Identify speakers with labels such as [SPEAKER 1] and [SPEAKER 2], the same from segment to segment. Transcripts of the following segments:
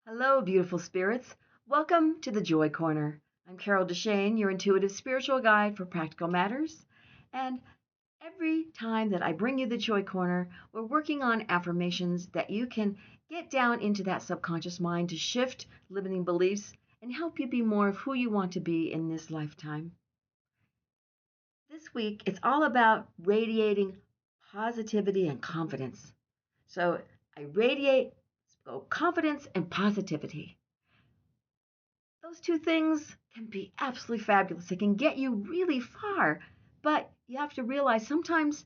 [SPEAKER 1] Hello, beautiful spirits. Welcome to the Joy Corner. I'm Carol DeChaine, your intuitive spiritual guide for practical matters. And every time that I bring you the Joy Corner, we're working on affirmations that you can get down into that subconscious mind to shift limiting beliefs and help you be more of who you want to be in this lifetime. This week, it's all about radiating positivity and confidence. So I radiate confidence and positivity. Those two things can be absolutely fabulous. They can get you really far, but you have to realize sometimes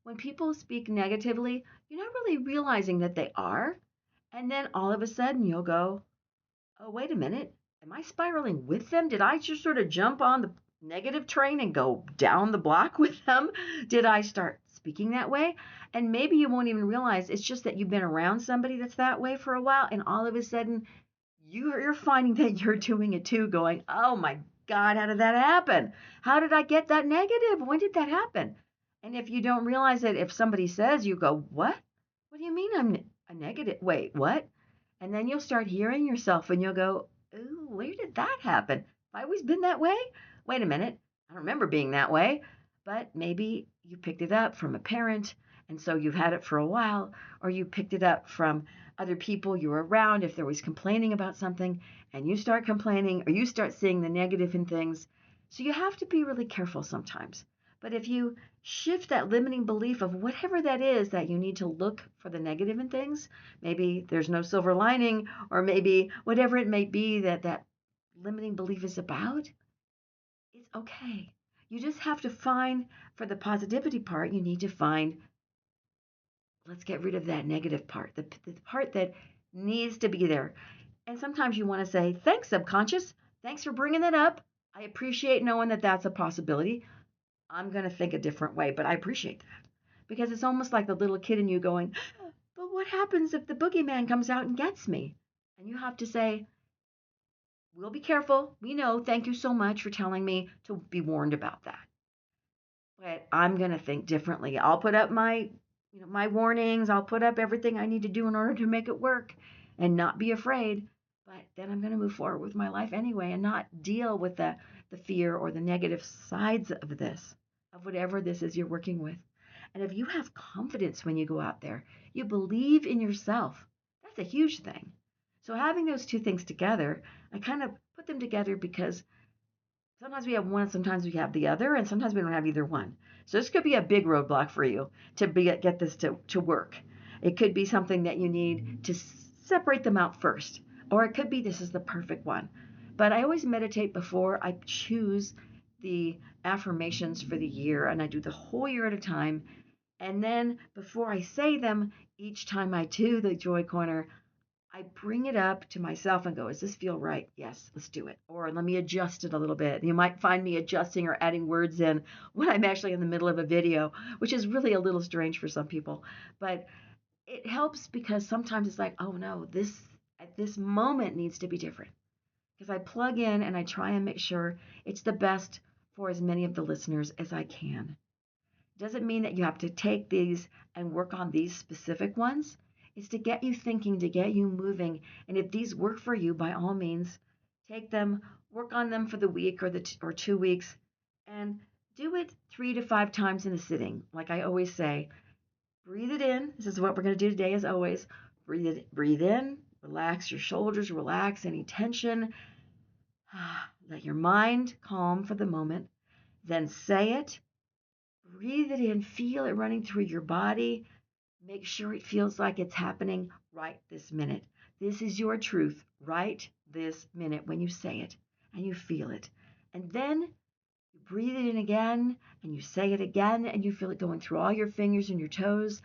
[SPEAKER 1] when people speak negatively, you're not really realizing that they are. And then all of a sudden you'll go, oh, wait a minute. Am I spiraling with them? Did I just sort of jump on the negative train and go down the block with them? Did I start speaking that way? And maybe you won't even realize it's just that you've been around somebody that's that way for a while, and all of a sudden you're finding that you're doing it too, going, oh my God, how did that happen? How did I get that negative? When did that happen? And if you don't realize it, if somebody says, you go, what? What do you mean I'm a negative? Wait, what? And then you'll start hearing yourself and you'll go, ooh, where did that happen? Have I always been that way? Wait a minute. I don't remember being that way. But maybe you picked it up from a parent, and so you've had it for a while, or you picked it up from other people you were around if they're always complaining about something, and you start complaining or you start seeing the negative in things. So you have to be really careful sometimes. But if you shift that limiting belief of whatever that is that you need to look for the negative in things, maybe there's no silver lining, or maybe whatever it may be that limiting belief is about, it's okay. You just have to find, for the positivity part, you need to find, let's get rid of that negative part, the part that needs to be there. And sometimes you want to say, thanks, subconscious. Thanks for bringing that up. I appreciate knowing that that's a possibility. I'm going to think a different way, but I appreciate that. Because it's almost like the little kid in you going, but what happens if the boogeyman comes out and gets me? And you have to say, we'll be careful. We know. Thank you so much for telling me to be warned about that. But I'm going to think differently. I'll put up my warnings. I'll put up everything I need to do in order to make it work and not be afraid. But then I'm going to move forward with my life anyway and not deal with the fear or the negative sides of this, of whatever this is you're working with. And if you have confidence when you go out there, you believe in yourself, that's a huge thing. So having those two things together, I kind of put them together because sometimes we have one, sometimes we have the other, and sometimes we don't have either one. So this could be a big roadblock for you to get this to work. It could be something that you need to separate them out first, or it could be this is the perfect one. But I always meditate before I choose the affirmations for the year, and I do the whole year at a time. And then before I say them, each time I do the Joy Corner, I bring it up to myself and go, does this feel right? Yes, let's do it. Or let me adjust it a little bit. You might find me adjusting or adding words in when I'm actually in the middle of a video, which is really a little strange for some people. But it helps because sometimes it's like, oh no, this at this moment needs to be different. Because I plug in and I try and make sure it's the best for as many of the listeners as I can. Doesn't mean that you have to take these and work on these specific ones. It's to get you thinking, to get you moving. And if these work for you, by all means, take them, work on them for the week or 2 weeks, and do it 3 to 5 times in a sitting. Like I always say, breathe it in. This is what we're going to do today, as always. Breathe in, relax your shoulders, relax any tension. Let your mind calm for the moment. Then say it. Breathe it in, feel it running through your body. Make sure it feels like it's happening right this minute. This is your truth right this minute when you say it and you feel it. And then you breathe it in again and you say it again and you feel it going through all your fingers and your toes.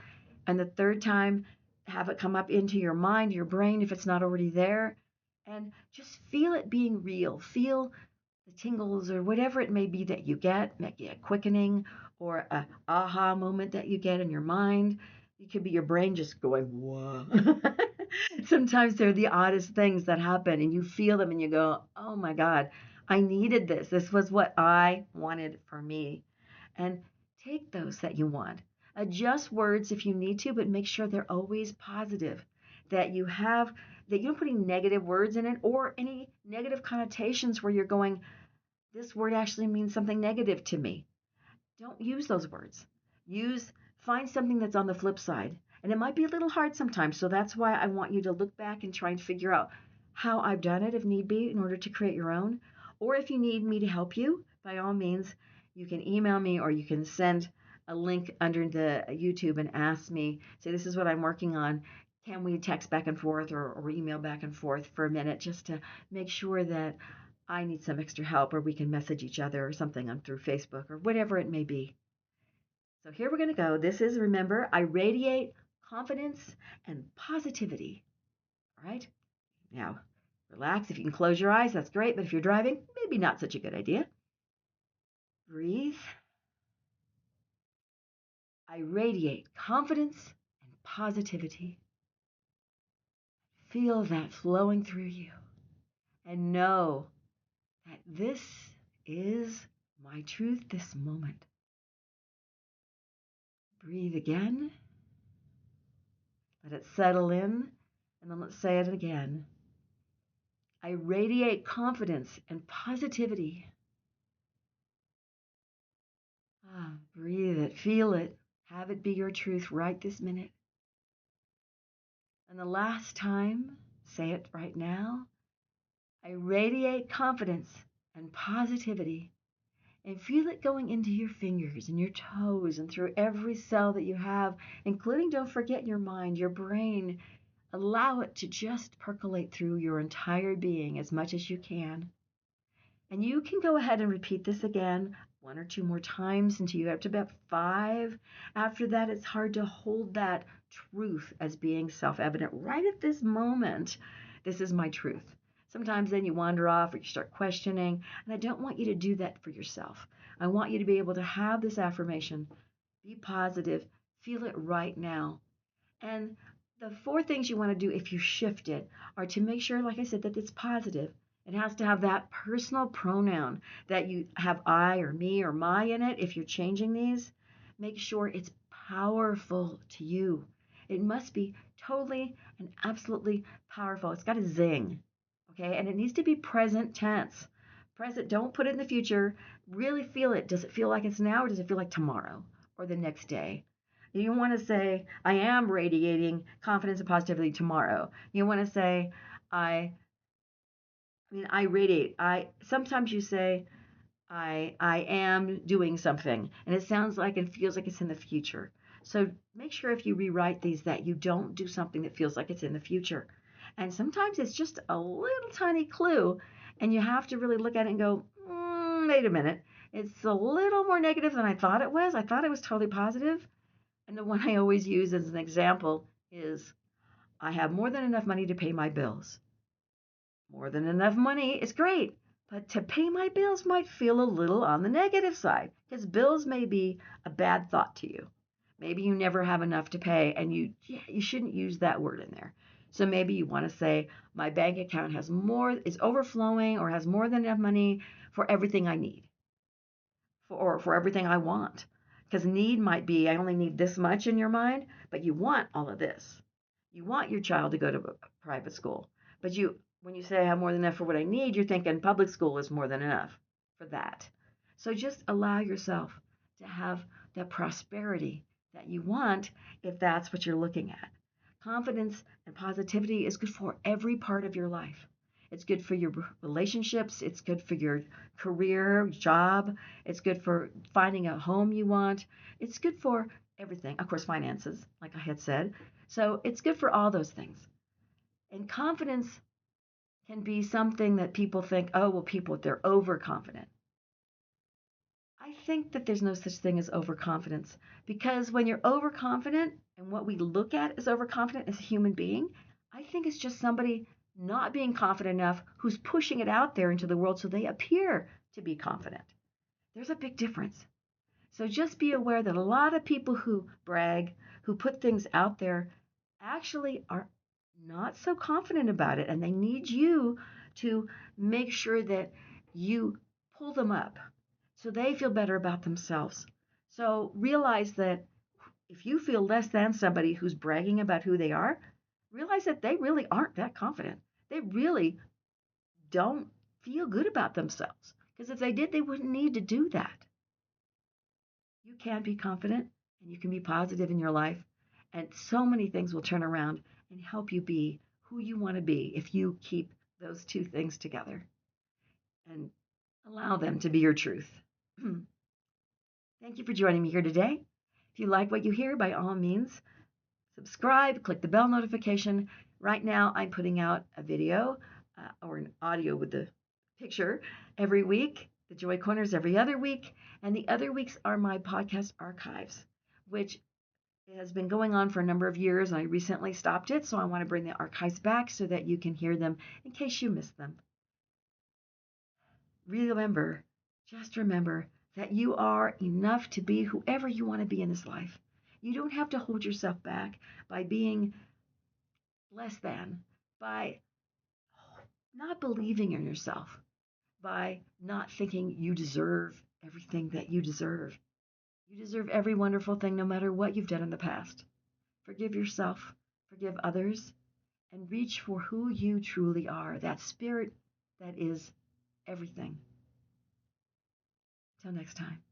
[SPEAKER 1] And the third time, have it come up into your mind, your brain, if it's not already there. And just feel it being real. Feel the tingles or whatever it may be that you get, maybe a quickening or a aha moment that you get in your mind. It could be your brain just going, whoa. Sometimes they're the oddest things that happen and you feel them and you go, oh my God, I needed this. This was what I wanted for me. And take those that you want. Adjust words if you need to, but make sure they're always positive, that you have that you don't put any negative words in it or any negative connotations where you're going, this word actually means something negative to me. Don't use those words. Find something that's on the flip side. And it might be a little hard sometimes. So that's why I want you to look back and try and figure out how I've done it if need be in order to create your own. Or if you need me to help you, by all means, you can email me or you can send a link under the YouTube and ask me, say, this is what I'm working on. Can we text back and forth or email back and forth for a minute just to make sure that I need some extra help, or we can message each other or something on through Facebook or whatever it may be. So here we're going to go. This is, remember, I radiate confidence and positivity. All right. Now, relax. If you can close your eyes, that's great. But if you're driving, maybe not such a good idea. Breathe. I radiate confidence and positivity. Feel that flowing through you. And know that this is my truth this moment. Breathe again. Let it settle in. And then let's say it again. I radiate confidence and positivity. Breathe it. Feel it. Have it be your truth right this minute. And the last time, say it right now. I radiate confidence and positivity. And feel it going into your fingers and your toes and through every cell that you have, including, don't forget, your mind, your brain. Allow it to just percolate through your entire being as much as you can. And you can go ahead and repeat this again 1 or 2 more times until you get up to about 5. After that, it's hard to hold that truth as being self-evident right at this moment. This is my truth. Sometimes then you wander off or you start questioning, and I don't want you to do that for yourself. I want you to be able to have this affirmation, be positive, feel it right now. And the 4 things you want to do if you shift it are to make sure, like I said, that it's positive. It has to have that personal pronoun that you have I or me or my in it. If you're changing these, make sure it's powerful to you. It must be totally and absolutely powerful. It's got a zing. Okay, and it needs to be present tense. Present, don't put it in the future. Really feel it. Does it feel like it's now, or does it feel like tomorrow or the next day? You want to say, I am radiating confidence and positivity tomorrow. You want to say, I radiate. Sometimes you say, I am doing something, and it sounds like and feels like it's in the future. So make sure if you rewrite these that you don't do something that feels like it's in the future. And sometimes it's just a little tiny clue, and you have to really look at it and go, wait a minute. It's a little more negative than I thought it was. I thought it was totally positive. And the one I always use as an example is, I have more than enough money to pay my bills. More than enough money is great, but to pay my bills might feel a little on the negative side, because bills may be a bad thought to you. Maybe you never have enough to pay, and you shouldn't use that word in there. So maybe you want to say, my bank account is overflowing or has more than enough money for everything I need, for everything I want. Because need might be, I only need this much in your mind, but you want all of this. You want your child to go to private school, but when you say I have more than enough for what I need, you're thinking public school is more than enough for that. So just allow yourself to have that prosperity that you want if that's what you're looking at. Confidence and positivity is good for every part of your life. It's good for your relationships. It's good for your career, job. It's good for finding a home you want. It's good for everything. Of course, finances, like I had said. So it's good for all those things. And confidence can be something that people think, oh, well, they're overconfident. I think that there's no such thing as overconfidence, because when you're overconfident, and what we look at as overconfident as a human being, I think it's just somebody not being confident enough who's pushing it out there into the world so they appear to be confident. There's a big difference. So just be aware that a lot of people who brag, who put things out there, actually are not so confident about it, and they need you to make sure that you pull them up so they feel better about themselves. So realize that if you feel less than somebody who's bragging about who they are, realize that they really aren't that confident. They really don't feel good about themselves. Because if they did, they wouldn't need to do that. You can be confident and you can be positive in your life. And so many things will turn around and help you be who you want to be if you keep those two things together and allow them to be your truth. Thank you for joining me here today. If you like what you hear, by all means, subscribe, click the bell notification. Right now, I'm putting out a video or an audio with the picture every week. The Joy Corners every other week. And the other weeks are my podcast archives, which has been going on for a number of years. And I recently stopped it. So I want to bring the archives back so that you can hear them in case you missed them. Remember, just remember that you are enough to be whoever you want to be in this life. You don't have to hold yourself back by being less than, by not believing in yourself, by not thinking you deserve everything that you deserve. You deserve every wonderful thing no matter what you've done in the past. Forgive yourself, forgive others, and reach for who you truly are, that spirit that is everything. Till next time.